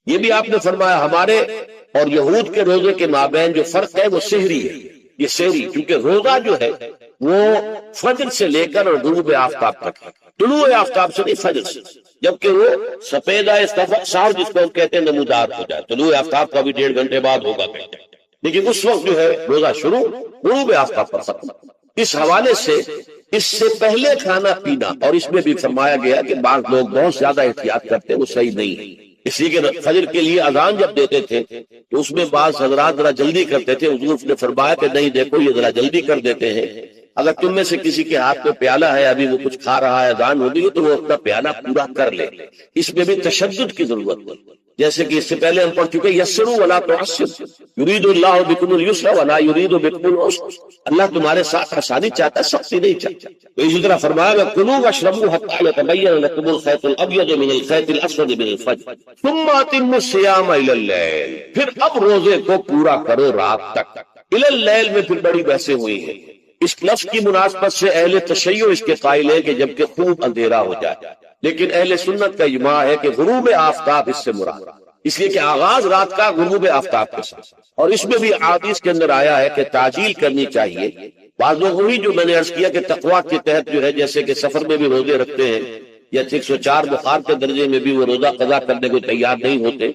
یہ بھی آپ نے فرمایا ہمارے اور یہود کے روزے کے مابین جو فرق ہے وہ سحری ہے، یہ سحری، کیونکہ روزہ جو ہے وہ فجر سے لے کر اور غروب آفتاب تک ہے، طلوع آفتاب سے نہیں فجر سے، جبکہ وہ سفیدہ سحر جس کو ہم کہتے ہیں نمودار ہو جائے، طلوع آفتاب کا بھی 1.5 گھنٹے بعد ہوگا کہتے ہیں، لیکن اس وقت جو ہے روزہ شروع، غروب آفتاب پر ختم۔ اس حوالے سے اس سے پہلے کھانا پینا، اور اس میں بھی فرمایا گیا کہ بعض لوگ بہت زیادہ احتیاط کرتے ہیں، وہ صحیح نہیں ہے، اس لیے کہ فجر کے لیے اذان جب دیتے تھے تو اس میں بعض حضرات ذرا جلدی کرتے تھے، حضور نے فرمایا کہ نہیں دیکھو یہ ذرا جلدی کر دیتے ہیں، اگر تم میں سے کسی کے ہاتھ میں پیالہ ہے، ابھی وہ کچھ کھا رہا ہے، اذان ہو گئی تو وہ اپنا پیالہ پورا کر لے، اس میں بھی تشدد کی ضرورت ہے، جیسے کہ اس سے پہلے ہم پڑھ چکے یسروا ولا تعسروا یرید اللہ بکم اليسر ولا یرید بکم العسر، اللہ تمہارے ساتھ آسانی چاہتا ہے، سختی نہیں چاہتا۔ تو اسی طرح فرمایا وَكُلُوا وَاشْرَبُوا حَتَّىٰ يَتَبَيَّنَ لَكُمُ الْخَيْطُ الْأَبْيَضُ مِنَ الْخَيْطِ الْأَسْوَدِ مِنَ الْفَجْرِ ثُمَّ أَتِمُّوا الصِّيَامَ إِلَى اللَّيْلِ، پھر اب روزے کو پورا کرو رات تک۔ إِلَى اللَّيْلِ میں پھر بڑی بحثیں ہوئی ہیں، اس لفظ کی مناسبت سے اہل تشیع اس کے قائل ہیں کہ جبکہ خوب اندھیرا ہو جائے، لیکن اہل سنت کا اجماع ہے کہ غروب آفتاب اس سے مراد، اس لیے کہ آغاز رات کا غروب آفتاب کے ساتھ، اور اس میں بھی احادیث کے اندر آیا ہے کہ تعجیل کرنی چاہیے۔ بعض لوگ وہی جو میں نے عرض کیا کہ تقویٰ کے تحت جو ہے جیسے کہ سفر میں بھی روزے رکھتے ہیں، یا 104 بخار کے درجے میں بھی وہ روزہ قضا کرنے کو تیار نہیں ہوتے،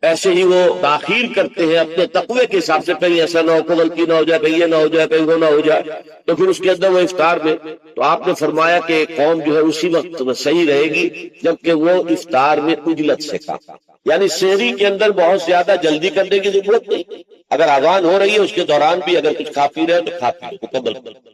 ایسے ہی وہ تاخیر کرتے ہیں اپنے تقوی کے حساب سے، کہیں ایسا نہ ہو کہ غلطی نہ ہو جائے، کہیں یہ نہ ہو جائے، کہیں وہ نہ ہو جائے، تو پھر اس کے اندر وہ افطار میں، تو آپ نے فرمایا کہ قوم جو ہے اسی وقت صحیح رہے گی جبکہ وہ افطار میں عجلت سے کھا، یعنی سحری کے اندر بہت زیادہ جلدی کرنے کی ضرورت نہیں، اگر اذان ہو رہی ہے اس کے دوران بھی اگر کچھ کھا پی رہے تو کھا پی مکمل۔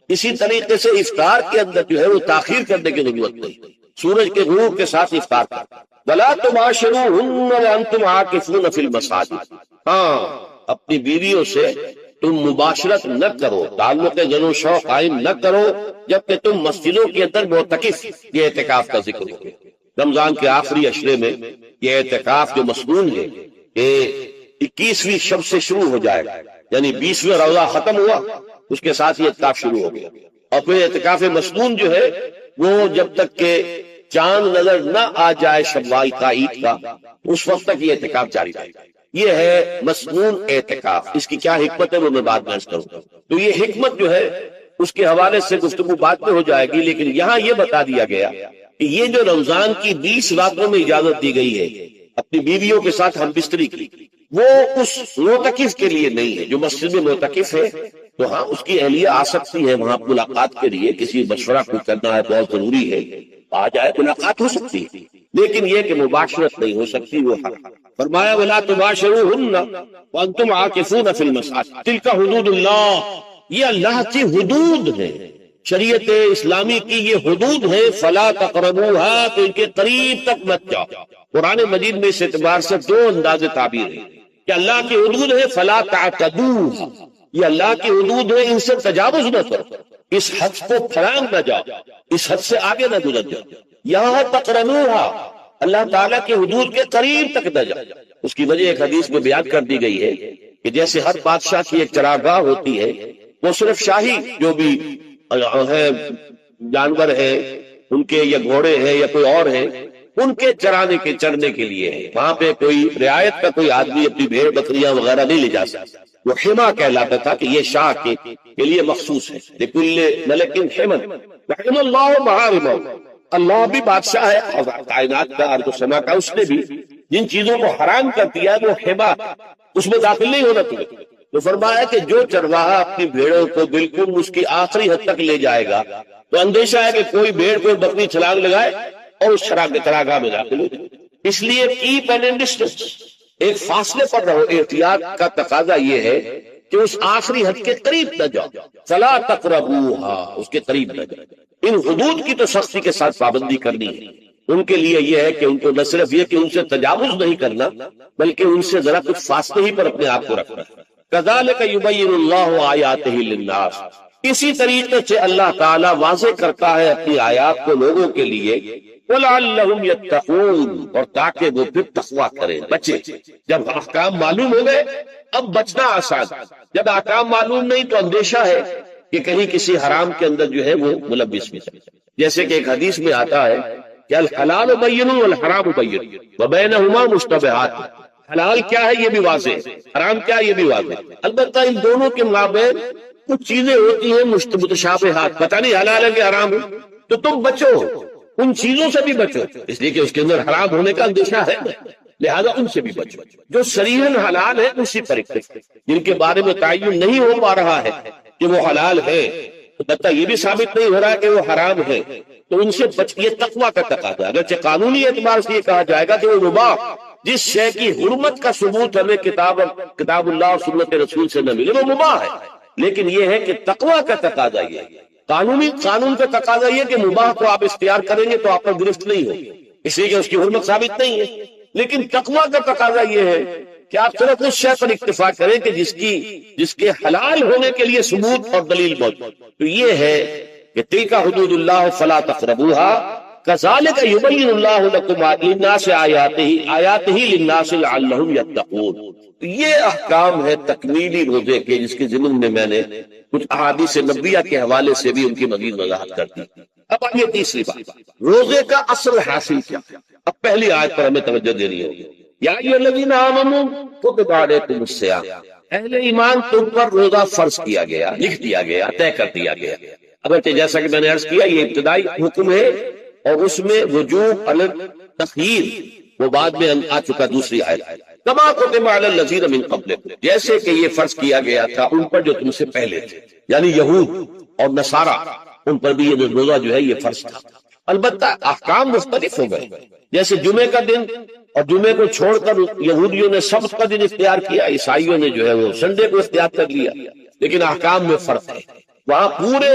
اسی طریقے سے افطار کے اندر جو ہے وہ تاخیر کرنے کی ضرورت نہیں، سورج کے غروب کے ساتھ افطار کر۔ وَلَا تُبَاشِرُوهُنَّ وَأَنْتُمْ عَاكِفُونَ فِي الْمَسَاجِدِ، ہاں اپنی بیویوں سے تم مباشرت نہ کرو، تعلق زن و شوق قائم نہ کرو جبکہ تم مسجدوں کے اندر معتکف، یہ اعتکاف کا ذکر ہو گیا۔ رمضان کے آخری عشرے میں یہ اعتکاف جو مسنون ہے یہ 21ویں شب سے شروع ہو جائے گا، یعنی 20واں روزہ ختم ہوا اس کے ساتھ یہ اعتکاف شروع ہو گیا، اور پھر اعتکاف مسنون جو ہے وہ جب تک کہ چاند نظر نہ آ جائے شوال کا، عید کا، اس وقت تک یہ اعتکاف جاری رہے گا۔ یہ ہے مسنون اعتکاف، اس کی کیا حکمت ہے وہ میں بعد میں عرض کروں گا، تو یہ حکمت جو ہے اس کے حوالے سے گفتگو بعد میں ہو جائے گی، لیکن یہاں یہ بتا دیا گیا کہ یہ جو رمضان کی 20 راتوں میں اجازت دی گئی ہے اپنی بیویوں کے ساتھ ہم بستری کی، وہ اس معتکف کے لیے نہیں ہے۔ جو مسجد میں معتکف ہے تو ہاں اس کی اہلیہ آ سکتی ہے وہاں ملاقات کے لیے، کسی مشورہ کو کرنا ہے بہت ضروری ہے، آ جائے ملاقات ہو سکتی ہے، لیکن یہ کہ مباشرت نہیں ہو سکتی، وہ حرام۔ فرمایا وَلَا تُبَاشِرُوهُنَّ وَأَنْتُمْ عَاكِفُونَ فِي الْمَسَاجِدِ تِلْكَ حُدُودُ اللَّهِ، یہ اللہ کی حدود ہے، شریعت اسلامی کی یہ حدود ہے، فَلَا تَقْرَبُوهَا، تو ان کے قریب تک مت جاؤ۔ قرآن مجید میں اس اعتبار سے 2 انداز تعبیر ہے کہ اللہ کی حدود ہے فَلَا تَعْتَدُوهَا، یہ اللہ کی حدود ہے، ان سے تجاوز نہ کرو، اس حد کو پھلانگ نہ جاؤ، اس حد سے آگے نہ گزر جاؤ۔ یہاں تقربوها، اللہ تعالیٰ کے حدود کے قریب تک نہ جاؤ۔ اس کی وجہ ایک حدیث میں بیان کر دی گئی ہے کہ جیسے ہر بادشاہ کی ایک چراگاہ ہوتی ہے، وہ صرف شاہی جو بھی ہے جانور ہے ان کے، یا گھوڑے ہیں یا کوئی اور ہے، ان کے چرنے کے لیے ہے، وہاں پہ کوئی رعایت کا کوئی آدمی اپنی بھیڑ بکریاں وغیرہ نہیں لے جا سکتا، وہ حما کہلاتا تھا کہ یہ شاہ کے لیے مخصوص ہے۔ لِكُلِّ مَلَكٍ حِمًا وَحِمَ اللَّهُ مَحَارِمَهُ، اللہ بھی بادشاہ ہے کائنات کا، ارض و سما کا، اس نے بھی جن چیزوں کو حرام کر دیا ہے وہ حما، اس میں داخل نہیں ہونا تمہیں۔ تو فرمایا کہ جو چرواہا اپنی بھیڑوں کو بالکل اس کی آخری حد تک لے جائے گا تو اندیشہ ہے کہ کوئی بھیڑ کوئی بکری چھلانگ لگائے اور اس چراگاہ میں داخل ہو جائے، اس لیے کیپ این ڈسٹنس، ایک فاصلے پر رہو۔ احتیاط کا تقاضا یہ ہے کہ اس آخری حد کے قریب نہ جاؤ، فلا تقربوها، اس کے قریب نہ جاؤ۔ ان حدود کی تو سختی کے ساتھ پابندی کرنی ہے، ان کے لیے یہ ہے کہ ان کو نہ صرف یہ کہ ان سے تجاوز نہیں کرنا بلکہ ان سے ذرا کچھ فاصلے ہی پر اپنے آپ کو رکھنا۔ کذالک یبین اللہ آیاتہ للناس، اسی طریقے سے اللہ تعالیٰ واضح کرتا ہے اپنی آیات کو لوگوں کے لیے، وَلَعَلَّهُمْ يَتَّقُونَ، اور تاکہ وہ پھر تقویٰ کریں، بچیں۔ جب احکام معلوم ہو گئے اب بچنا آسان، جب احکام معلوم نہیں تو اندیشہ ہے کہ کہیں کسی حرام کے اندر جو ہے وہ ملبس میں جائے۔ جیسے کہ ایک حدیث میں آتا ہے کہ الحلال بین والحرام بین وبینہما مشتبہات، حلال کیا ہے یہ بھی واضح ہے، حرام کیا ہے یہ بھی واضح ہے۔ البتہ ان دونوں کے مابین کچھ چیزیں ہوتی ہیں متشابہات، پتہ نہیں حلال ہے کہ حرام ہے، تو تم بچو، ان چیزوں سے بھی بچو، اس لیے کہ اس کے اندر حرام ہونے کا اندیشہ ہے، لہذا ان سے بھی بچو۔ جو صریحاً حلال ہے اسی پر اکتفا، جن کے بارے میں تعین نہیں ہو پا رہا ہے کہ وہ حلال ہے، البتہ یہ بھی ثابت نہیں ہو رہا کہ وہ حرام ہے، تو ان سے بچ، یہ تقویٰ کا تقاضا ہے۔ اگرچہ قانونی اعتبار سے یہ کہا جائے گا کہ وہ مباح، جس شے کی حرمت کا ثبوت ہمیں کتاب اللہ اور سنت رسول سے نہ ملے وہ مباح ہے، لیکن یہ ہے کہ تقویٰ کا تقاضا یہ ہے، قانون کا تقاضا یہ کہ مباح کو آپ اختیار کریں گے تو آپ پر گرفت نہیں ہوگی، اس لیے کہ اس کی حرمت ثابت نہیں ہے، لیکن تقویٰ کا تقاضا یہ ہے کہ آپ صرف اس شے پر اکتفا کریں کہ جس کے حلال ہونے کے لیے ثبوت اور دلیل موجود، تو یہ ہے کہ تلک حدود اللہ فلا تقربوها کذالک یبین اللہ لکم للناس آیاتہ للناس لعلہم یتقون۔ یہ احکام ہے تکمیلی روزے کے، جس کے ضمن میں میں نے کچھ احادیث نبویہ کے حوالے سے بھی ان کی مزید وضاحت کر دی۔ اب آئیے تیسری بات، روزے کا اصل حاصل کیا؟ اب پہلی آیت پر ہمیں توجہ دینی ہوگی، یا ایھا الذین آمنوا کتب علیکم الصیام، اہل ایمان تم پر روزہ فرض کیا گیا، لکھ دیا گیا، طے کر دیا گیا۔ اگرچہ جیسا کہ میں نے عرض کیا یہ ابتدائی حکم ہے اور اس میں وجوب علی التخییر وہ بعد میں آ چکا دوسری آیت، کما کتب علی الذین من قبلکم، جیسے کہ یہ فرض کیا گیا تھا ان پر جو تم سے پہلے تھے، یعنی یہود اور نصارہ، ان پر بھی یہ روزہ جو ہے یہ فرض تھا۔ البتہ احکام مختلف ہو گئے، جیسے جمعے کا دن اور جمعے کو چھوڑ کر یہودیوں نے سبت کا دن اختیار کیا، عیسائیوں نے جو ہے وہ سنڈے کو اختیار کر لیا، لیکن احکام میں فرق ہے۔ وہاں پورے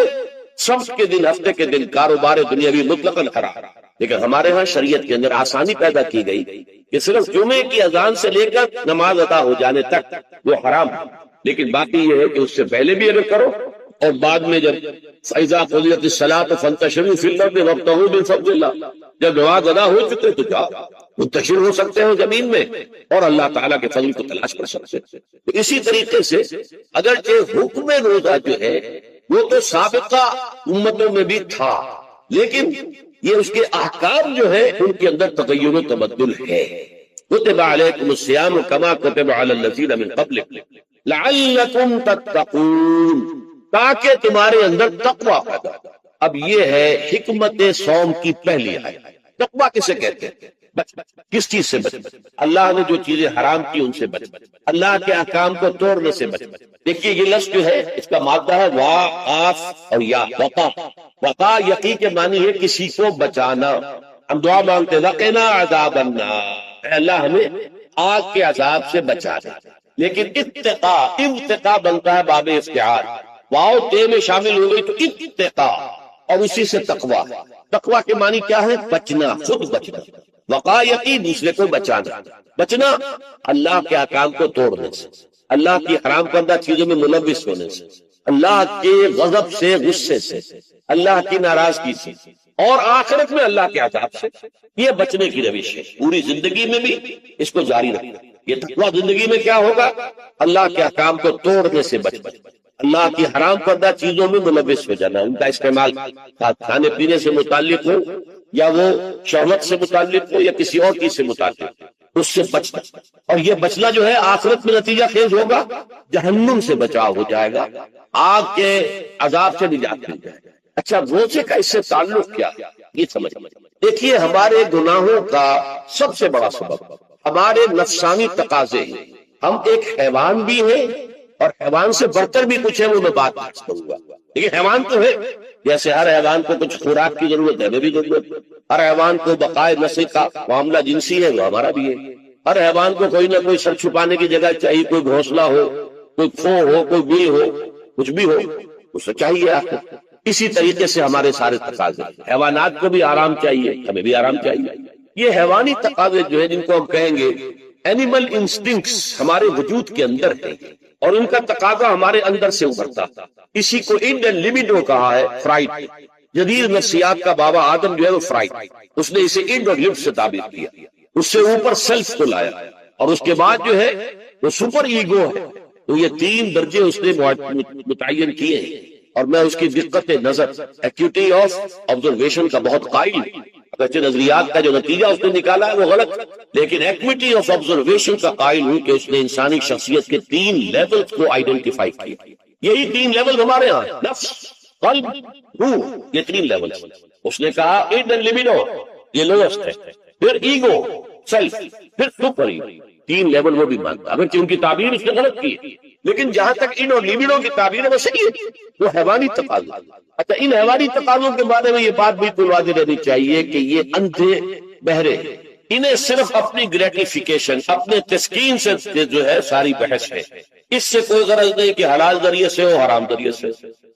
سبت کے دن، ہفتے کے دن کاروبار دنیاوی مطلقاً حرام، لیکن ہمارے ہاں شریعت کے اندر آسانی پیدا کی گئی کہ صرف جمعے کی اذان سے لے کر نماز ادا ہو جانے تک وہ حرام ہے، لیکن باقی یہ ہے کہ اس سے پہلے بھی اگر کرو اور بعد میں جب فَإِذَا قُضِيَتِ الصَّلَاةُ فَانتَشِرُوا فِي الْأَرْضِ وَابْتَغُوا مِن فَضْلِ اللَّهِ، جب نماز ادا ہو چکے تو جاؤ منتشر ہو سکتے ہو زمین میں اور اللہ تعالیٰ کے فضل کو تلاش کر سکتے ہیں۔ تو اسی طریقے سے اگرچہ حکم روزہ جو ہے وہ تو سابقہ امتوں میں بھی تھا، لیکن یہ اس کے احکام جو ہے ان کے اندر تغیر و تبدل ہے۔ کتب علیکم الصیام کما کتب علی الذین من قبلکم لعلکم تتقون، تاکہ تمہارے اندر تقوی پیدا ہو۔ اب یہ ہے حکمت صوم کی پہلی آیت۔ تقوی کسے کہتے ہیں؟ کس چیز سے بچ، اللہ نے جو چیزیں حرام کی ان سے بچ، اللہ کے احکام کو توڑنے سے بچ۔ دیکھیے یہ لفظ جو ہے اس کا مادہ ہے وا، آف اور یا، وقا۔ وقا یقین کے معنی ہے کسی کو بچانا۔ ہم دعا مانگتے ہیں وقنا عذاب النار، اے اللہ ہمیں آگ کے عذاب سے بچا دے، لیکن اتقا بنتا ہے باب افتعال، واو تے میں شامل ہو گئی تو اتقا، اور اسی سے تقوی۔ تقوی کے معنی کیا ہے؟ بچنا، خود بچنا۔ وقا یقین دوسرے کو بچانا، بچنا اللہ کے احکام کو توڑنے سے، اللہ کی حرام کردہ چیزوں میں ملوث ہونے سے، اللہ کے غضب سے، غصے سے، اللہ کی ناراضگی سے، اور آخرت میں اللہ کے عذاب سے۔ یہ بچنے کی روش ہے، پوری زندگی میں بھی اس کو جاری رکھنا۔ یہ تقویٰ زندگی میں کیا ہوگا؟ اللہ کے احکام کو توڑنے سے بچ، اللہ کی حرام کردہ چیزوں میں ملوث ہو جانا، ان کا استعمال کھانے پینے سے متعلق ہو یا وہ شہوت سے متعلق ہو یا کسی اور چیز سے متعلق، اس سے بچنا۔ اور یہ بچنا جو ہے آخرت میں نتیجہ خیز ہوگا، جہنم سے بچاؤ ہو جائے گا، آگ کے عذاب سے نجات مل جائے گا۔ اچھا روزے کا اس سے تعلق کیا؟ یہ سمجھ دیکھیے، ہمارے گناہوں کا سب سے بڑا سبب ہمارے نفسانی تقاضے ہیں۔ ہم ایک حیوان بھی ہیں اور حیوان سے بڑھ کر بھی کچھ ہے، وہ میں بات کروں گا، لیکن حیوان تو ہے، جیسے ہر حیوان کو کچھ خوراک کی ضرورت ہے، ہمیں بھی ضرورت ہے۔ ہر حیوان کو بقائے نسل کا معاملہ جنسی ہے، وہ ہمارا بھی ہے۔ ہر حیوان کو کوئی نہ کوئی سر چھپانے کی جگہ چاہیے، کوئی گھونسلہ ہو، کوئی کھو ہو، کوئی بل ہو، کچھ بھی ہو، اسے چاہیے آپ کو۔ اسی طریقے سے ہمارے سارے تقاضے، حیوانات کو بھی آرام چاہیے، ہمیں بھی آرام چاہیے۔ یہ حیوانی تقاضے جو ہے جن کو ہم کہیں گے اینیمل انسٹنکٹس ہمارے وجود کے اندر ہیں، اور ان کا تقاضا ہمارے اندر سے ابھرتا۔ اسی کو انڈین لبیڈو کہا ہے، فرائڈ۔ جدید نفسیات کا بابا آدم جو ہے وہ فرائڈ، اس نے اسے انڈ اور لب سے تعبیر کیا، اس سے اوپر سیلف کو لایا، اور اس کے بعد جو ہے وہ سپر ایگو ہے۔ تو یہ تین درجے اس نے متعین کیے ہیں، اور میں اس کی دقت نظر، ایکیوٹی آف آبزرویشن کا بہت قائل ہوں۔ اگرچہ نظریات کا جو نتیجہ اس نے نکالا ہے وہ غلط، لیکن ایکویٹی آف آبزرویشن کا قائل ہوں کہ اس نے انسانی شخصیت کے 3 لیول کو آئیڈینٹیفائی کیا. یہی 3 لیول ہمارے ہاں، نفس، قلب، روح، یہ 3 لیول. اس نے کہا ایڈن لیبیڈو، یہ لوسٹ ہے، پھر ایگو، سیلف، پھر سپر ایگو. 3 لیول وہ بھی مانتا، اگرچہ ان کی تعبیر اس نے غلط کی ہے، لیکن جہاں تک ان اور لیبیڈو کی تعبیر ہے وہ صحیح ہے، وہ حیوانی تقاضا. اچھا، ان حیوانی تقاضوں کے بارے میں یہ بات بالکل واضح رہنی چاہیے کہ یہ اندھے بہرے، انہیں صرف اپنی گریٹیفیکیشن، اپنے تسکین سے جو ہے ساری بحث ہے. اس سے کوئی غرض نہیں کہ حلال ذریعے سے ہو حرام ذریعے سے.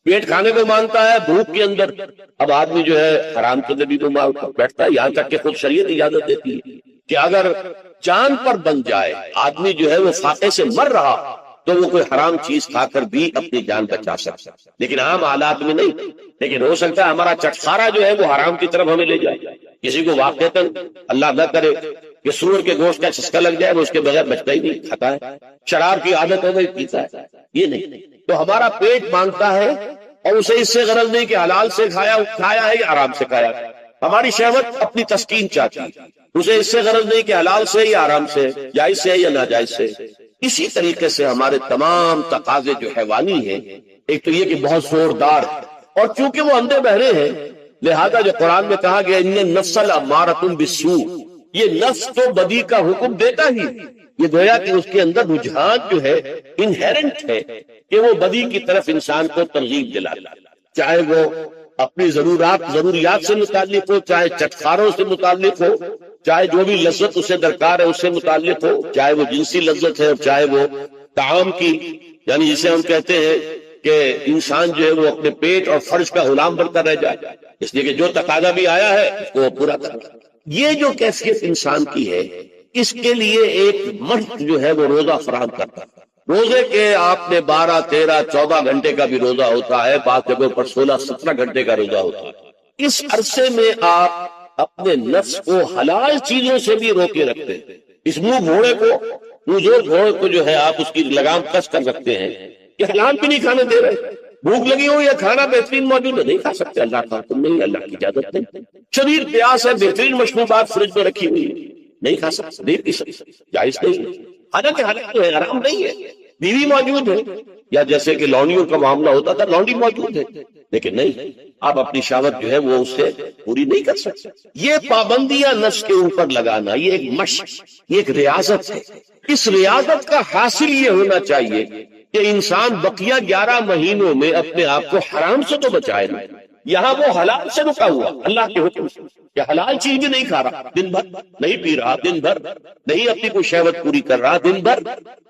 پیٹ کھانے کو مانتا ہے، بھوک کے اندر. اب آدمی جو ہے حرام کے اندر بھی تو بیٹھتا ہے، یہاں تک کہ خود شریعت اجازت دیتی ہے کہ اگر چاند پر بن جائے آدمی جو ہے وہ فاقے سے مر رہا تو وہ کوئی حرام چیز کھا کر بھی اپنی جان بچا سکتا، لیکن عام حالات میں نہیں. لیکن ہو سکتا ہے ہمارا چٹخارا جو ہے وہ حرام کی طرف ہمیں لے جائے. کسی کو واقعتاً اللہ نہ کرے کہ سور کے گوشت کا چسکا لگ جائے، وہ اس کے بغیر بچتا ہی نہیں، کھاتا ہے. شراب کی عادت ہو گئی، پیتا ہے، یہ نہیں. تو ہمارا پیٹ مانگتا ہے اور اسے اس سے غرض نہیں کہ حلال سے کھایا ہے یا حرام سے کھایا. ہماری شہوت اپنی تسکین چاہتی ہے، اسے اس سے غرض نہیں کہ حلال سے یا حرام سے، جائز سے یا ناجائز سے. اسی طریقے سے ہمارے تمام تقاضے جو حیوانی ہیں، ایک تو یہ کہ بہت زوردار ہے، اور چونکہ وہ اندھے بہرے ہیں لہذا جو قرآن میں کہا گیا ان النفس لامارۃ بالسوء، یہ نفس تو بدی کا حکم دیتا ہی. یہ گویا کہ اس کے اندر رجحان جو ہے انہیرنٹ ہے کہ وہ بدی کی طرف انسان کو ترغیب دلاتا، چاہے وہ اپنی ضروریات سے متعلق ہو، چاہے چٹخاروں سے متعلق ہو، چاہے جو بھی لذت اسے درکار ہے اس سے متعلق ہو، چاہے وہ جنسی لذت ہے، چاہے وہ طعام کی، یعنی جسے ہم کہتے ہیں کہ انسان جو ہے وہ اپنے پیٹ اور فرج کا غلام بن کر رہ جائے، اس لیے کہ جو تقاضا بھی آیا ہے اس کو پورا کرنا. یہ جو کیفیت انسان کی ہے، اس کے لیے ایک مرد جو ہے وہ روزہ فراہم کرتا ہے. روزے کے آپ نے 12، 13، 14 گھنٹے کا بھی روزہ ہوتا ہے، بعض جگہوں پر 16، 17 گھنٹے کا روزہ ہوتا ہے. اس عرصے میں آپ اپنے نفس کو حلال چیزوں سے بھی روکے رکھتے ہیں. اس منہ گھوڑے کو جو ہے آپ اس کی لگام کس کر سکتے ہیں کہ حلال بھی نہیں کھانے دے رہے. بھوک لگی ہو یا کھانا بہترین موجود ہے، نہیں کھا سکتے، اللہ کا حکم نہیں، اللہ کی اجازت نہیں. شدید پیاس ہے، بہترین مشروبات فریج میں رکھی ہوئی ہے، نہیں کھا سکتے، نہیں پی سکتے، جائز نہیں. حالانکہ حلال ہے، حرام نہیں ہے. بیوی موجود ہے، یا جیسے کہ لونڈیوں کا معاملہ ہوتا تھا، لونڈی موجود ہے، لیکن نہیں، آپ اپنی شہوت جو ہے وہ اس سے پوری نہیں کر سکتے. یہ پابندیاں نفس کے اوپر لگانا، یہ ایک مشق، یہ ایک ریاضت ہے. اس ریاضت کا حاصل یہ ہونا چاہیے کہ انسان بقیہ 11 مہینوں میں اپنے آپ کو حرام سے تو بچائے نا. یہاں وہ حلال سے رکا ہوا اللہ کے حکم سے کہ حلال چیز بھی نہیں کھا رہا، دن بھر نہیں پی رہا، دن بھر نہیں اپنی کوئی شہوت پوری کر رہا، دن بھر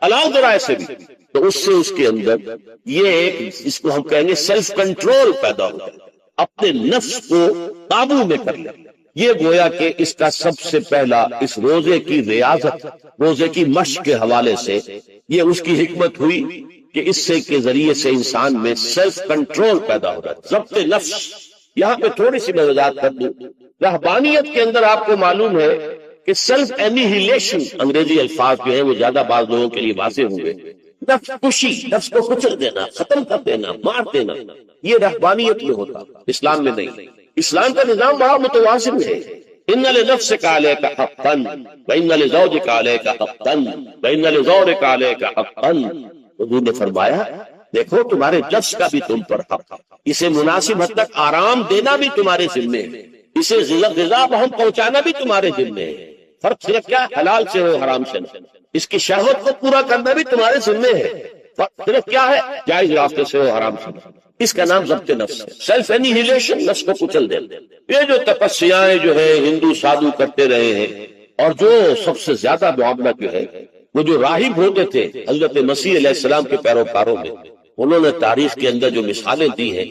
حلال ذرائع سے بھی، تو اس سے اس کے اندر یہ ایک اس کو ہم کہیں گے سیلف کنٹرول پیدا ہوتا ہے، اپنے نفس کو قابو میں کر لیا. یہ گویا کہ اس کا سب سے پہلا اس روزے کی ریاضت، روزے کی مشق کے حوالے سے یہ اس کی حکمت ہوئی کہ اس سے کے ذریعے سے انسان میں سیلف کنٹرول پیدا ہو رہا ہے، ضبط نفس. یہاں پہ تھوڑی سی میں وضاحت کر دوں. رہبانیت کے اندر آپ کو معلوم ہے کہ سیلف اینیہیلیشن، انگریزی الفاظ جو ہیں وہ زیادہ بعض لوگوں کے لیے واضح ہوئے، نفس کشی، نفس کو کچل دینا، ختم کر دینا، مار دینا، یہ رہبانیت میں ہوتا، اسلام میں نہیں. اسلام کا نظام بڑا متوازن ہے. ان لنفسک علیک حقا وان لزوجک علیک حقا وان لزورک علیک حقا. حضور نے فرمایا دیکھو تمہارے نفس کا بھی تم پر حق، اسے مناسب حد تک آرام دینا بھی تمہارے ذمے ہے، اسے غذا بہم پہنچانا بھی تمہارے ذمے ہے. فرق صرف کیا ہے؟ حلال سے ہو حرام سے نہ. اس کی شہوت کو پورا کرنا بھی تمہارے ذمے ہے. فرق صرف کیا ہے؟ جائز راستے سے ہو حرام سے نہ. اس کا نام ضبط نفس ہے، سیلف اینیہیلیشن، نفس کو کچل دینا. یہ جو تپسیاں جو ہے ہندو سادھو کرتے رہے ہیں، اور جو سب سے زیادہ معاملہ جو ہے وہ جو راہب ہوتے تھے حضرت مسیح علیہ السلام کے پیروکاروں میں، انہوں نے تاریخ کے اندر جو مثالیں دی ہیں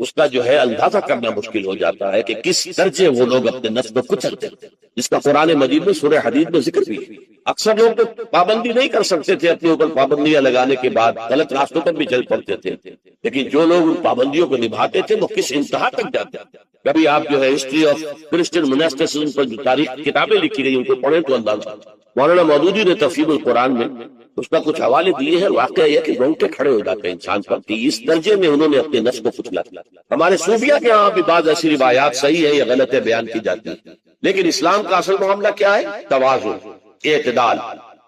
اس کا جو ہے اندازہ کرنا مشکل ہو جاتا ہے کہ کس درجے وہ لوگ اپنے نفس کو کچلتے ہیں، جس کا قرآن مجید میں سورہ حدید میں ذکر بھی ہے. اکثر لوگ تو پابندی نہیں کر سکتے تھے، اپنے اوپر پابندیاں لگانے کے بعد غلط راستوں پر بھی چل پڑتے تھے، لیکن جو لوگ ان پابندیوں کو نبھاتے تھے وہ کس انتہا تک جاتے تھے. کبھی آپ جو ہے ہسٹری آف کرسچن مناسٹسزم پر جو تاریخ کتابیں لکھی گئی ان کو پڑھیں تو اندازہ. مولانا مودودی نے تفسیر القرآن میں اس کا کچھ حوالے دیے ہیں، واقعہ یہ کہ رونگٹے کھڑے ہو جاتے ہیں انسان پر کہ اس درجے میں انہوں نے اپنے نفس کو کچلا۔ ہمارے صوفیہ کے ہاں بھی بعض ایسی روایات صحیح ہے یا غلط ہے بیان کی جاتی ہے، لیکن اسلام کا اصل معاملہ کیا ہے؟ توازن، اعتدال۔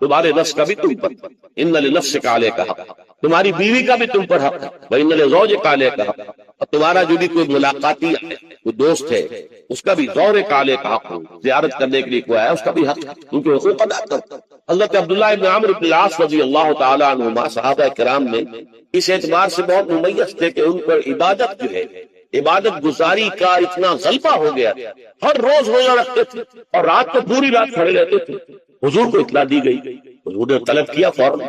تمہارے نفس کا بھی تم پر، ان لنفسک علیک حق، تمہاری بیوی کا بھی تم پر حق ہے، وان لزوجک علیک حق، اور تمہارا جو بھی کوئی ملاقاتی کوئی دوست ہے اس کا بھی زورک علیک حق، زیارت کرنے کے لیے کوئی آیا اس کا بھی حق ہے، ان کے حقوق ادا کرو۔ حضرت عبداللہ ابن عمرو بن العاص رضی اللہ تعالی عنہما صحابہ کرام میں اس اعتبار سے بہت ممیز تھے کہ ان پر عبادت جو ہے، عبادت گزاری کا اتنا غلبہ ہو گیا، ہر روز روزہ رکھتے تھے اور رات کو پوری رات کھڑے رہتے تھے۔ حضور کو اطلاع دی گئی، حضور نے طلب کیا، فوراً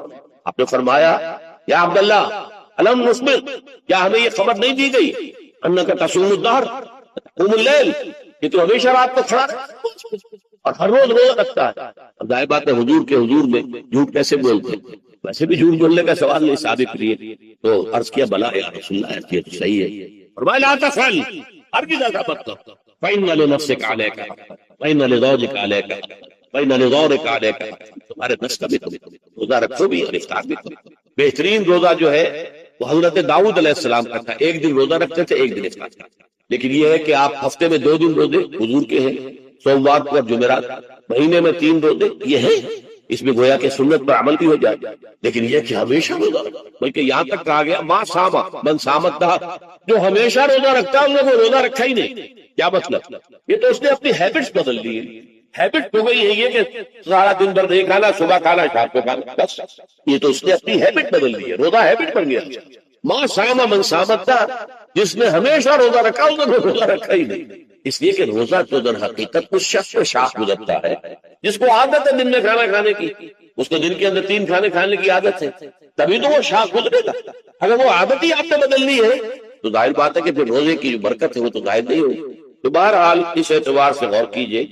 آپ نے فرمایا یا عبداللہ الم نصبر، کیا ہمیں یہ خبر نہیں دی گئی انک تصوم الدہر تقوم اللیل، کہ تو ہمیشہ رات کو کھڑا رہتا اور ہر روز روزہ رکھتا ہے۔ اب ظاہر بات ہے حضور کے حضور میں جھوٹ کیسے بولتے، ویسے بھی جھوٹ بولنے کا سوال نہیں ثابت لیے، تو عرض کیا بلا یا رسول اللہ، یہ تو صحیح ہے۔ فرمایا لا تفعل، ہرگز ایسا مت کرو، فإن لنفسك عليك حقا وإن لزوجك عليك حقا وإن لزورك عليك حقا، تمہارے نفس کا بھی تم روزہ رکھو بھی اور افطار بھی کرو۔ بہترین روزہ جو ہے وہ حضرت داؤد علیہ السلام کا تھا، ایک دن روزہ رکھتے تھے، ایک دن افطار کرتے تھے۔ لیکن یہ ہے کہ آپ ہفتے میں 2 دن روزے حضور کے ہیں، سوموار کو اور جمعرات، مہینے میں 3 روزے، یہ ہے، اس میں گویا کہ سنت پر عمل بھی ہو جائے، لیکن یہ کہ ہمیشہ روزہ، بلکہ یہاں تک کہا گیا ما صام من صام الدہر، جو ہمیشہ روزہ رکھتا ہے انہوں نے وہ روزہ رکھا ہی نہیں۔ کیا مطلب؟ یہ تو اس نے اپنی ہیبٹس بدل دی ہے، ہیبٹ ہو گئی ہے یہ کہ سارا دن بھر نہیں کھانا، صبح کھانا شام کو کھانا، بس یہ تو اس نے اپنی ہیبٹ بدل دی ہے، روزہ ہیبٹ بن گیا۔ ما صام من صام الدہر، جس نے ہمیشہ روزہ رکھا انہوں نے روزہ رکھا ہی نہیں، اس لیے کہ روزہ تو در حقیقت اس شخص پہ شاخ گزرتا ہے جس کو عادت ہے دن میں کھانا کھانے کی، اس کو دن کے اندر 3 کھانے کھانے کی عادت ہے، تبھی تو وہ شاخ گزرے گا۔ اگر وہ عادت ہی آپ نے بدلنی ہے تو ظاہر بات ہے کہ پھر روزے کی جو برکت ہے وہ تو ظاہر نہیں ہوگی۔ تو بہرحال اس اعتبار سے غور کیجئے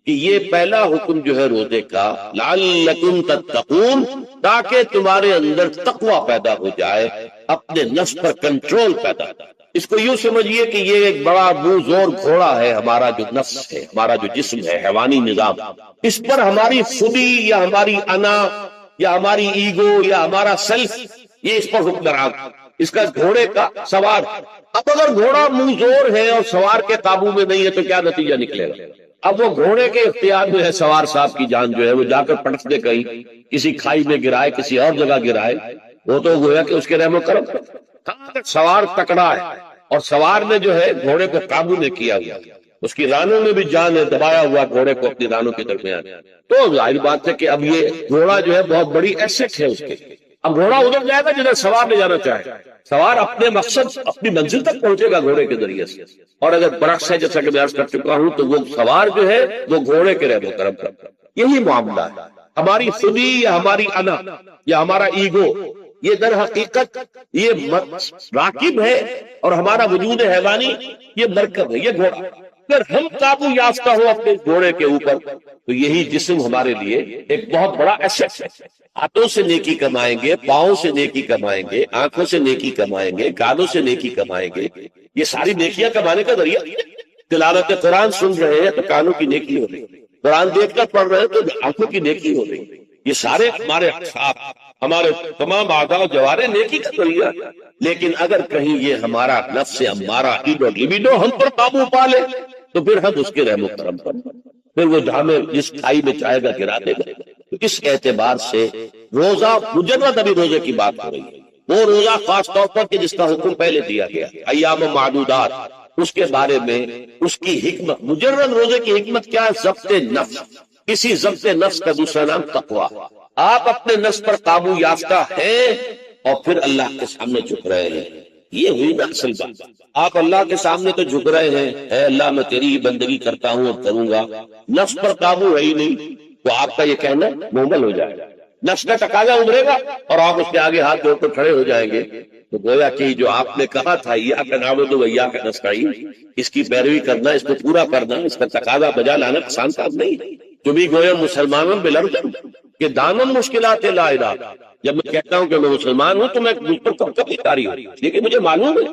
کہ یہ پہلا حکم جو ہے روزے کا، لعلکم تتقون، تاکہ تمہارے اندر تقوی پیدا ہو جائے، اپنے نفس پر کنٹرول پیدا ہو۔ اس کو یوں سمجھیے کہ یہ ایک بڑا منہ زور گھوڑا ہے، ہمارا جو نفس ہے، ہمارا جو جسم ہے، حیوانی نظام، اس پر ہماری خودی یا ہماری انا یا ہماری ایگو یا ہمارا سیلف، یہ اس پر حکمران، اس کا گھوڑے کا سوار۔ اب اگر گھوڑا منہ زور ہے اور سوار کے قابو میں نہیں ہے تو کیا نتیجہ نکلے گا؟ اب وہ گھوڑے کے اختیار میں ہے، سوار صاحب کی جان جو ہے وہ جا کر پٹک دے، کہیں کسی کھائی میں گرائے، کسی اور جگہ گرائے، وہ تو گویا کہ اس کے رحم و کرم سوار تکڑا ہے، اور سوار نے جو ہے گھوڑے کو قابو میں کیا گیا، اس کی رانوں میں بھی جان ہے، دبایا ہوا گھوڑے کو اپنی رانوں کے درمیان۔ تو ظاہر بات ہے کہ اب یہ گھوڑا جو ہے بہت بڑی ایسٹ ہے اس کے، اب گھوڑا ادھر جائے گا جدھر سوار لے جانا چاہے، سوار اپنے مقصد اپنی منزل تک پہنچے گا گھوڑے کے ذریعے سے، اور اگر برعکس ہے جیسا کہ میں عرض کر چکا ہوں تو وہ سوار جو ہے وہ گھوڑے کے رحم و کرم کرتا۔ یہی معاملہ ہے، ہماری خودی یا ہماری انا یا ہمارا ایگو، یہ در حقیقت یہ راکب ہے، اور ہمارا وجود حیوانی یہ مرکب ہے، یہ گھوڑا۔ اگر ہم قابو یافتہ ہو اپنے گھوڑے کے اوپر تو یہی جسم ہمارے لیے ایک بہت بڑا ایسٹ ہے۔ ہاتھوں سے نیکی کمائیں گے، پاؤں سے نیکی کمائیں گے، آنکھوں سے نیکی کمائیں گے، کانوں سے نیکی کمائیں گے، یہ ساری نیکیاں کمانے کا ذریعہ۔ تلاوت قرآن سن رہے ہیں تو کانوں کی نیکی ہو رہی، قرآن دیکھ کر پڑھ رہے ہیں تو آنکھوں کی نیکی ہو رہی، یہ سارے ہمارے اعصاب، ہمارے تمام اعضاء و جوارح نیکی کا ذریعہ۔ لیکن اگر کہیں یہ ہمارا نفس ہمارا ایگو لبیڈو ہم پر قابو پا لے تو پھر ہم اس کے رحم و کرم پر، پھر وہ ہمیں جس کھائی میں چاہے گا گرا دے گا۔ تو اس اعتبار سے روزہ مجرد، ابھی روزے کی بات ہو رہی ہے، وہ روزہ خاص طور پر کہ جس کا حکم پہلے دیا گیا ایام معدودات، اس کے بارے میں اس کی حکمت، مجرد روزے کی حکمت کیا ہے؟ ضبط نفس۔ اسی ضبط نفس کا دوسرا نام تقویٰ۔ آپ اپنے نفس پر قابو یافتہ ہیں اور پھر اللہ کے سامنے جھک رہے ہیں، یہ ہوئی نا اصل بات۔ آپ اللہ کے سامنے تو جھک رہے ہیں، اے اللہ میں تیری ہی بندگی کرتا ہوں اور کروں گا، نفس پر قابو ہے ہی نہیں، تو آپ کا یہ کہنا مکمل ہو جائے گا، نفس کا تقاضا ابھرے گا اور آپ اس کے آگے ہاتھ جوڑ کر کھڑے ہو جائیں گے۔ تو گویا کہ جو آپ نے کہا تھا ایاک نعبد و ایاک نستعین، اس کی پیروی کرنا، اس کو پورا کرنا، اس کا تقاضا بجا لانا آسان کام نہیں۔ جو بھی گویا مسلمانوں بالارض کہ دامن مشکلات لا الہ، جب میں کہتا ہوں کہ میں مسلمان ہوں تو میں مجھ پر کب کاری ہوں، لیکن مجھے معلوم ہے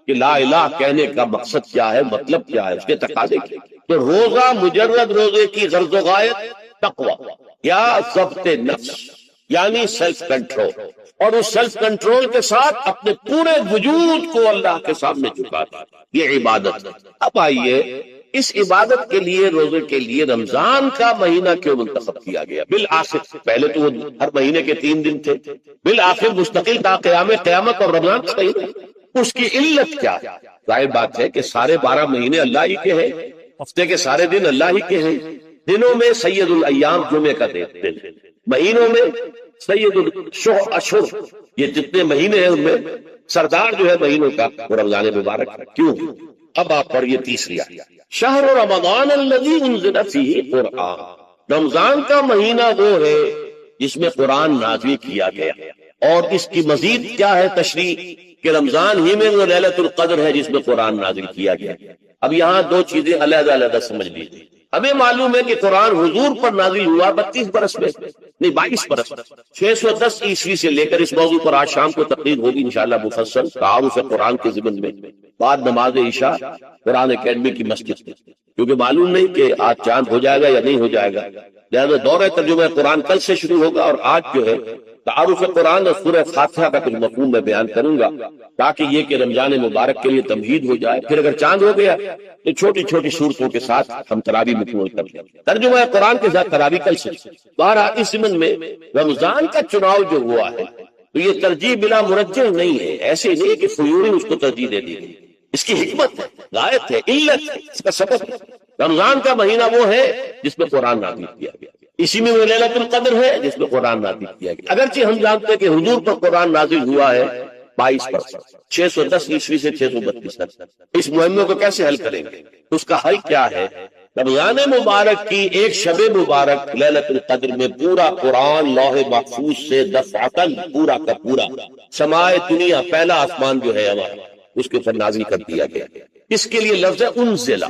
کہ لا الہ کہنے کا مقصد کیا ہے، مطلب کیا ہے، اس کے تقاضے کیا۔ تو روزہ مجرد روزے کی غرض و غایت تقویٰ یا ضبط نفس، یعنی سیلف کنٹرول، اور اس سیلف کنٹرول کے ساتھ اپنے پورے وجود کو اللہ کے سامنے جھکا دیا، یہ عبادت ہے۔ اب آئیے اس عبادت کے لیے، روزے کے لیے رمضان کا مہینہ کیوں منتخب کیا گیا؟ بالآخر پہلے تو وہ ہر مہینے کے 3 دن تھے، بالآخر مستقل تا قیامت اور رمضان کا مہینہ، اس کی علت کیا ہے؟ ظاہر بات ہے کہ سارے 12 مہینے اللہ ہی کے ہیں، ہفتے کے سارے دن اللہ ہی کے ہیں، دنوں میں سید الایام جمعے کا دن، مہینوں میں سید الاشہر، یہ جتنے مہینے ہیں ان میں سردار جو ہے مہینوں کا وہ رمضان مبارک ہے۔ کیوں؟ اب آپ پڑھیے تیسری آیت، شہر رمضان الذی انزل فیہ قرآن، رمضان کا مہینہ وہ ہے جس میں قرآن نازل کیا گیا، اور اس کی مزید کیا ہے تشریح کہ رمضان ہی میں وہ لیلۃ القدر ہے جس میں قرآن نازل کیا گیا۔ اب یہاں دو چیزیں علیحدہ علیحدہ سمجھ لیجیے۔ ہمیں معلوم ہے کہ قرآن حضور پر نازل ہوا 32 برس میں، نہیں 22 برس، 610 عیسوی سے لے کر اس موضوع پر آج شام کو تقریر ہوگی انشاءاللہ مفصل تعارف قرآن کے ضمن میں، بعد نماز عشاء قرآن اکیڈمی کی مسجد میں، کیونکہ معلوم نہیں کہ آج چاند ہو جائے گا یا نہیں ہو جائے گا، لہذا دورہ ترجمہ قرآن کل سے شروع ہوگا، اور آج جو ہے تعارف قرآن اور سورہ فاتحہ کا کچھ مفہوم میں بیان کروں گا، تاکہ یہ کہ رمضان مبارک کے لیے تمہید ہو جائے۔ پھر اگر چاند ہو گیا تو چھوٹی چھوٹی صورتوں کے ساتھ ہم تراویح مکمل کر لیں، ترجمہ قرآن کے ساتھ تراویح کل سے۔ بہرحال اس ضمن میں رمضان کا چناؤ جو ہوا ہے تو یہ ترجیح بلا مرجح نہیں ہے، ایسے نہیں کہ فیوری اس کو ترجیح دے دی گئی، اس کی حکمت ہے، غایت ہے، علت ہے، اس کا سبب ہے۔ رمضان کا مہینہ وہ ہے جس میں قرآن نازل کیا گیا، اسی میں وہ لیلۃ القدر ہے جس میں قرآن نازل کیا گیا۔ اگرچہ ہم جانتے ہیں کہ حضور پر قرآن نازل ہوا ہے 22 برس، 610 عیسوی سے 632 تک۔ اس مہمے کو کیسے حل کریں گے؟ اس کا حل کیا ہے؟ رمضان مبارک کی ایک شب مبارک لیلۃ القدر میں پورا قرآن لوح محفوظ سے دفعتاً پورا کا پورا سمائے دنیا، پہلا آسمان جو ہے ہمارا، اس کے اوپر نازل کر دیا گیا۔ اس کے لیے لفظ انزلہ،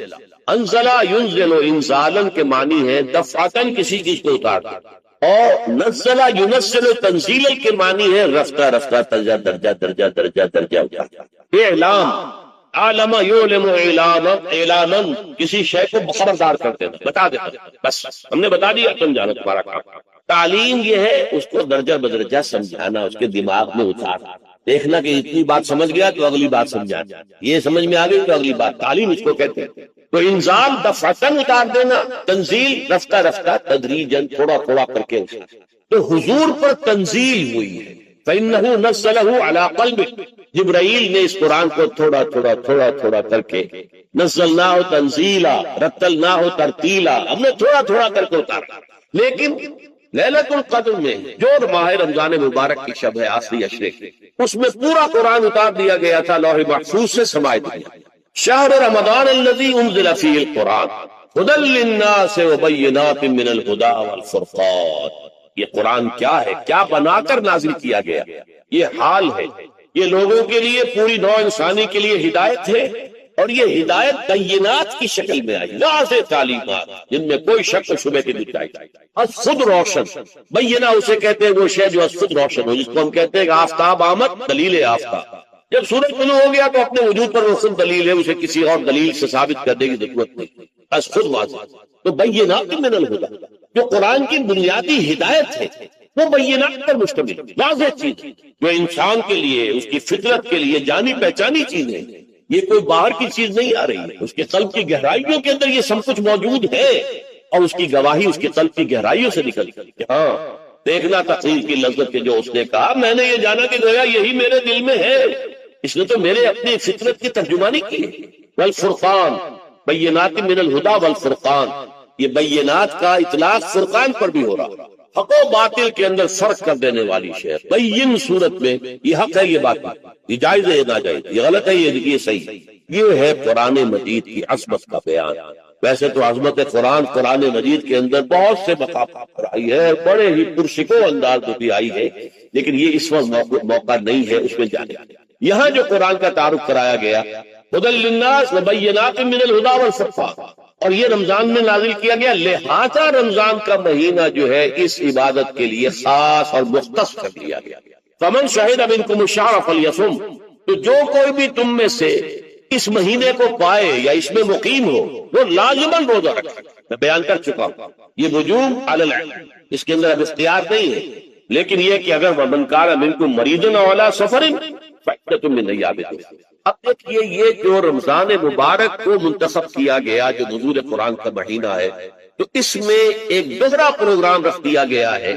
انزلہ ینزل انزالن کے معنی ہے دفعتاً کسی چیز کو اتار دیا، اور نزلہ ینزل تنزیل کے معنی ہے رفتہ رفتہ درجہ درجہ درجہ درجہ درجہ اتار۔ اعلام، عالم یعلم اعلانا، کسی شے کو خبردار کر دینا، بتا دینا، بس ہم نے بتا دیا تم جانو تمہارا کام۔ تعلیم یہ ہے اس کو درجہ بدرجہ سمجھانا، اس کے دماغ میں اتارنا، دیکھنا کہ اتنی بات سمجھ گیا تو اگلی بات سمجھانا، یہ سمجھ میں آ گئی تو اگلی بات، تعلیم اس کو کہتے ہیں۔ تو انزال دفعتاً اتار دینا، تنزیل رفتہ رفتہ تدریجاً تھوڑا تھوڑا کر کے اتارنا۔ تو حضور پر تنزیل ہوئی ہے، فَإِنَّهُ نَزَّلَهُ عَلَىٰ قَلْبِكَ، جبرائیل نے اس قرآن کو تھوڑا تھوڑا تھوڑا تھوڑا کر کے نزلناہ تنزیلا رتلناہ ترتیلا، ہم نے تھوڑا تھوڑا کر کے اتارا۔ لیکن لیلۃ القدر میں جو ماہ رمضان مبارک کی شب ہے آخری عشرے کی، اس میں پورا قرآن اتار دیا گیا تھا لوح محفوظ سے سمائے دنیا۔ شہر رمضان الذی انزل فیہ القرآن ھدی للناس وبینات من الھدی والفرقان، یہ قرآن کیا ہے، کیا بنا کر نازل کیا گیا؟ یہ حال ہے، یہ لوگوں کے لیے، پوری نوع انسانی کے لیے ہدایت ہے، اور یہ ہدایت بینات کی شکل میں آئی، واضح تعلیمات جن میں کوئی شک و شبہ کی گنجائش نہیں۔ از خود روشن، بینہ اسے کہتے ہیں وہ شے جو از خود روشن ہو، جس کو ہم کہتے ہیں کہ آفتاب آمد دلیل آفتاب، جب سورج طلوع ہو گیا تو اپنے وجود پر روشن دلیل ہے، اسے کسی اور دلیل سے ثابت کرنے کی ضرورت نہیں، از خود واضح۔ تو بینات من الہدی، جو قرآن کی بنیادی ہدایت ہے وہ بینات پر مشتمل، واضح چیز جو انسان کے لیے، اس کی فطرت کے لیے جانی پہچانی چیز ہے، یہ کوئی باہر کی چیز نہیں آ رہی ہے، اس کے قلب کی گہرائیوں کے اندر یہ سب کچھ موجود ہے، اور اس کی گواہی اس کے قلب کی گہرائیوں سے نکلتی ہے۔ ہاں دیکھنا تقریر کی لذت کے جو اس نے کہا، میں نے یہ جانا کہ گویا یہی میرے دل میں ہے، اس نے تو میرے اپنی فطرت کی ترجمانی کی ہے۔ والفرقان، بینات من الہدی والفرقان، یہ بینات کا اطلاق فرقان پر بھی ہو رہا، حق و باطل کے اندر فرق کر دینے والی شے، بین صورت میں یہ حق ہے، یہ باطل، یہ جائز ہے، یہ ناجائز، یہ غلط ہے، یہ صحیح ہے۔ یہ ہے قرآن مجید کی عظمت کا بیان۔ ویسے تو عظمت قرآن مجید کے اندر بہت سے مقامات پر آئی ہے، بڑے ہی پرشکو انداز میں بھی آئی ہے، لیکن یہ اس وقت موقع نہیں ہے اس میں جانے کا۔ یہاں جو قرآن کا تعارف کرایا گیا، ھدی للناس وبینات من الھدی والفرقان، اور یہ رمضان میں نازل کیا گیا، لہذا رمضان کا مہینہ جو ہے اس عبادت کے لیے خاص اور مختص کر دیا گیا۔ فمن شہد منکم الشہر فلیصم، تو جو کوئی بھی تم میں سے اس مہینے کو پائے یا اس میں مقیم ہو وہ لازماً روزہ رکھے۔ میں بیان کر چکا ہوں، یہ وجوب علی العین، اس کے اندر اب اختیار نہیں ہے، لیکن یہ کہ اگر ومن کان منکم مریض او علی سفر فعدۃ من ایام اخر. اب دیکھیے یہ جو رمضان مبارک کو منتخب کیا گیا جو نزول قرآن کا مہینہ ہے، تو اس میں ایک دوسرا پروگرام رکھ دیا گیا ہے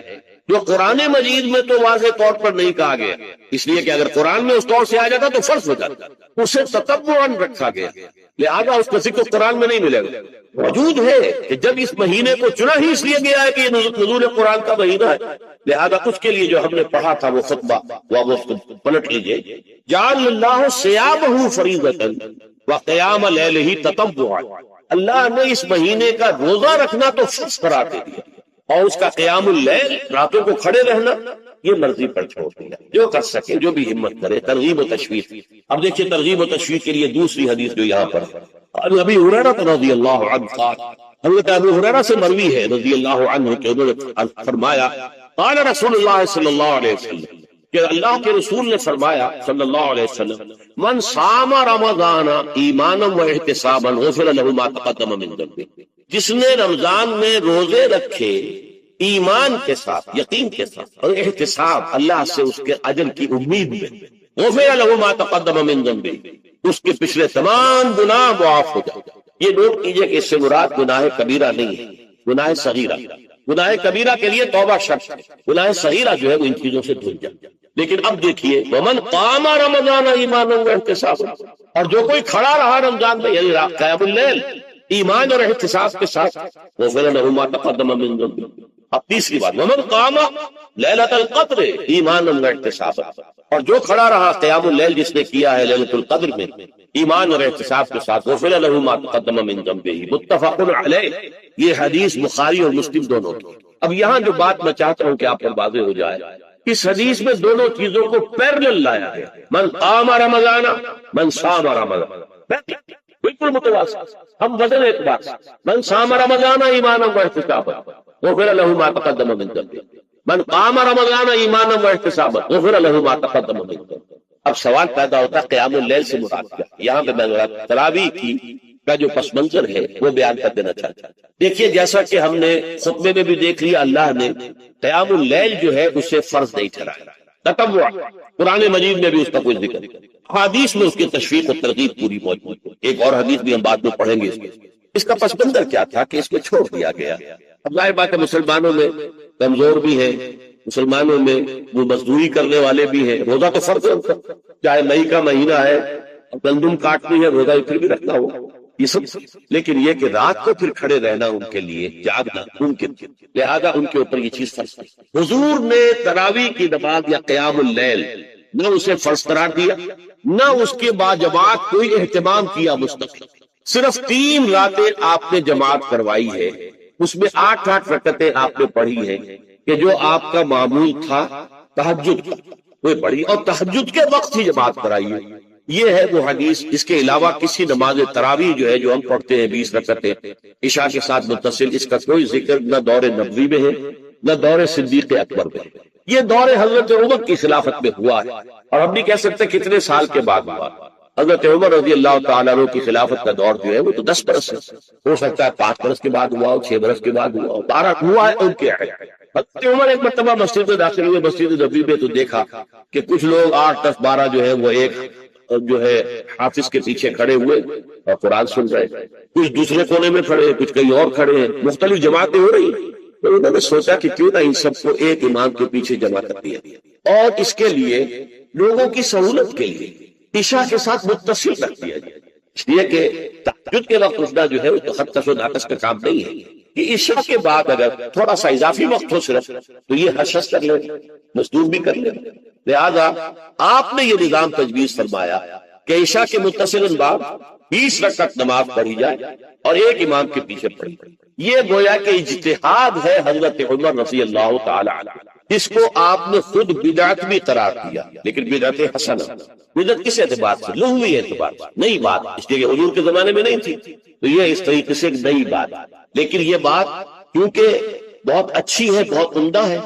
جو قرآن مجید میں تو واضح طور پر نہیں کہا گیا، اس لیے کہ اگر قرآن میں اس طور سے آ جاتا تو فرض ہو جاتا، اسے تتبعاً رکھا گیا، لہذا اس کا ذکر قرآن میں نہیں ملے گا. موجود ہے کہ جب اس مہینے کو چنا ہی اس لیے گیا ہے کہ یہ نزول قرآن کا مہینہ ہے، لہذا اس کے لیے جو ہم نے پڑھا تھا وہ خطبہ وہ اس کو پلٹ لیجئے. جعل اللہ صیامہ فریضۃ وقیام لیلہ تطوعا، اللہ نے اس مہینے کا روزہ رکھنا تو فرض قرار دے دیا، اور اس کا قیام اللیل راتوں کو کھڑے رہنا یہ مرضی پر چھوڑ دیا. جو کر سکے، جو بھی ہمت کرے. ترغیب و تشویق. اب دیکھیے ترغیب و تشویق کے لیے دوسری حدیث جو یہاں پر ابی ہریرہ رضی اللہ عنہ قال، حضرت ابی ہریرہ سے مروی ہے رضی اللہ عنہ کہ انہوں نے فرمایا قال رسول اللہ صلی اللہ علیہ وسلم، کہ اللہ کے رسول نے فرمایا صلی اللہ علیہ وسلم، من صام رمضان ایمانا و احتسابا غفر له ما تقدم من ذنبه، جس نے رمضان میں روزے رکھے ایمان کے ساتھ، یقین کے ساتھ، اور احتساب اللہ سے اس کے اجر کی امید میں، غفر له ما تقدم من ذنبه، اس کے پچھلے تمام گناہ معاف ہو جائے. یہ نوٹ کیجئے کہ اس سے مراد گناہ کبیرہ نہیں ہے، گناہ صغیرہ. گناہ کبیرہ کے لیے توبہ شرط ہے، گناہ صغیرہ جو ہے وہ ان چیزوں سے دھل جائے. لیکن اب دیکھیے ومن قام رمضان ایمانا و احتسابا، اور جو کوئی کھڑا رہا رمضان میں یعنی قیام اللیل ایمان اور احتساب کے ساتھ، غفر له ما تقدم من ذنبه. اب تیسری بات ومن قام لیلۃ القدر ایمانا و احتسابا، اور جو کھڑا رہا قیام اللیل جس نے کیا ہے لیلۃ القدر میں ایمان اور احتساب کے ساتھ، غفر له ما تقدم من ذنبه. متفق علیہ. یہ حدیث بخاری اور مسلم دونوں کی. اب یہاں جو بات میں چاہتا ہوں کہ آپ پر واضح ہو جائے، اس حدیث میں دونوں چیزوں کو پیرلل لایا ہے. من قام رمضان من صام رمضان، بالکل متواصل. ہم وزن اعتبار سے من صام رمضان ایمانا و احتسابا غفر له ما تقدم من ذنبه، من قام رمضان ایمانا و احتسابا غفر له ما تقدم من ذنبه. اب سوال پیدا ہوتا ہے قیام اللیل سے مراد کیا؟ یہاں پہ میں تراویح کی کا جو پس منظر ہے وہ بیان کر دینا چاہتا ہوں. دیکھیے جیسا کہ ہم نے خطبے میں بھی دیکھ لیا، اللہ نے قیام اللیل جو ہے اسے فرض نہیں ٹھہرایا، تطوع. قرآن مجید میں بھی اس کا کوئی ذکر نہیں، حدیث میں اس کی تشویق و ترغیب پوری موجود ہے. ایک اور حدیث بھی ہم بعد میں پڑھیں گے. اس کا پس منظر کیا تھا کہ اس میں چھوڑ دیا گیا. اب ظاہر بات ہے مسلمانوں میں کمزور بھی ہیں، مسلمانوں میں وہ مزدوری کرنے والے بھی ہیں. روزہ تو فرض ہے، چاہے مئی کا مہینہ ہے اور گندم کاٹنی ہے، روزہ پھر بھی رکھنا ہو یہ سب. لیکن یہ کہ رات کو پھر کھڑے رہنا ان کے لیے، جاگنا ممکن، لہذا ان کے اوپر یہ چیز فرض ہے. حضور نے تراویح کی نماز یا قیام اللیل نہ اسے فرض قرار دیا، نہ اس کے بعد جماعت کوئی اہتمام کیا مستقل. صرف 3 راتیں آپ نے جماعت کروائی ہے، اس میں 8 رکعتیں آپ نے پڑھی ہیں کہ جو آپ کا معمول تھا تہجد کا وہ پڑھی، اور تہجد کے وقت ہی جماعت کرائی ہے. یہ ہے وہ حدیث. اس کے علاوہ کسی نماز تراویح جو ہے جو ہم پڑھتے ہیں 20 رکعتیں عشاء کے ساتھ متصل، اس کا کوئی ذکر نہ دور نبوی میں ہے نہ دور صدیق اکبر میں. یہ دور حضرت عمر کی خلافت میں ہوا ہے، اور ہم نہیں کہہ سکتے کتنے سال کے بعد ہوا. حضرت عمر رضی اللہ تعالیٰ عنہ کی خلافت کا دور جو ہے وہ تو 10 برس ہے، ہو سکتا ہے 5 برس کے بعد ہوا ہو، 6 برس کے بعد ہوا ہو، 12 ہوا ہے ان کے. حضرت عمر ایک مرتبہ مسجد میں داخل ہوئے، مسجد نبوی میں، تو دیکھا کہ کچھ لوگ 8 10 12 جو ہے وہ ایک جو ہے حافظ کے پیچھے کھڑے ہوئے اور قرآن سن رہے، کچھ دوسرے کونے میں کھڑے ہیں، کچھ کہیں اور کھڑے ہیں، مختلف جماعتیں ہو رہی ہیں. تو انہوں نے سوچا کہ کیوں نہ ان سب کو ایک امام کے پیچھے جمع کر دیا، اور اس کے لیے لوگوں کی سہولت کے لیے عشاء کے ساتھ متصل رکھ دیا جائے. اس لیے کہ تہجد کے وقت اٹھنا جو ہے وہ تو خطش و ناقص کا کام نہیں ہے، کہ عشاء کے بعد اگر تھوڑا سا اضافی وقت ہو صرف تو یہ حشش کر لیں، مزدور بھی کر لیں. لہذا آپ نے یہ نظام تجویز فرمایا کہ عشاء کے متصل بعد 20 رکعت نماز پڑھی جائے اور ایک امام کے پیچھے پڑھی. یہ گویا کہ اجتہاد ہے حضرت عمر رضی اللہ تعالی عنہ، اس کو آپ نے خود بدعت بھی قرار دیا، لیکن بدعت حسنہ. بدعت کس اعتبار سے؟ لغوی اعتبار سے، نئی بات، اس لیے کہ حضور کے زمانے میں نہیں تھی، تو یہ اس طریقے سے ایک نئی بات. لیکن یہ بات کیونکہ بہت اچھی ہے، بہت عمدہ ہے.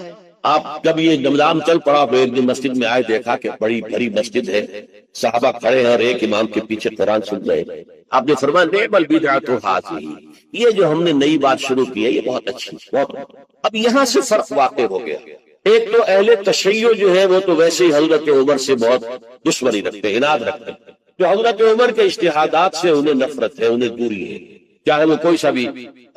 آپ جب یہ نظام چل پڑا تو ایک دن مسجد میں آئے، دیکھا کہ بڑی بھری مسجد ہے، صحابہ کھڑے ہیں اور ایک امام کے پیچھے قرآن سن رہے ہیں. آپ نے فرمایا نعم البدعۃ ھذہ، یہ جو ہم نے نئی بات شروع کی ہے یہ بہت اچھی، بہت. اب یہاں سے فرق واقع ہو گیا. ایک تو اہل تشیع جو ہے وہ تو ویسے ہی حضرت عمر سے بہت دشمنی رکھتے ہیں، عناد رکھتے ہیں، جو حضرت عمر کے اجتہادات سے انہیں نفرت ہے، انہیں دوری ہے، چاہے وہ کوئی سا بھی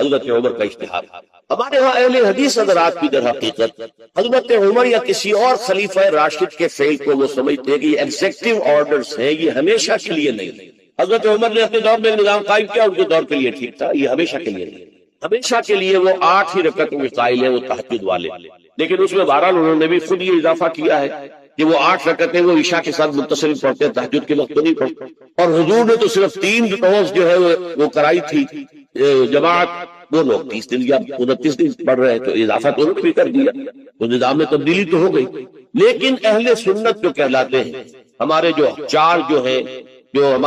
حضرت عمر کا اجتہاد۔ ہمارے ہاں اہل حدیث حضرات بھی در حقیقت حضرت عمر یا کسی اور خلیفہ راشد کے فعل کو وہ سمجھتے ہیں کہ یہ ایگزیکٹو آرڈرز ہیں، یہ ہمیشہ کے لیے نہیں۔ حضرت عمر نے اپنے دور میں نظام قائم کیا، ان کے دور کے لیے ٹھیک تھا، یہ ہمیشہ کے لیے نہیں۔ ہمیشہ کے لیے وہ 8 ہی رکعت میں قائل ہیں، وہ تہجد والے، لیکن اس میں بہرحال انہوں نے بھی خود یہ اضافہ کیا ہے کہ وہ 8 رکعتیں وہ عشاء کے ساتھ متصل پڑھتے ہیں، تہجد کے وقت تو نہیں پڑھتے۔ اور حضور نے تو صرف 3 روز جو ہے وہ کرائی تھی جماعت، وہ لوگ 30 دن یا 29 دن پڑھ رہے ہیں، تو اضافہ تو انہوں نے بھی کر دیا، تو نظام میں تبدیلی تو ہو گئی۔ لیکن اہل سنت جو کہلاتے ہیں، ہمارے جو 4 جو ہیں، جو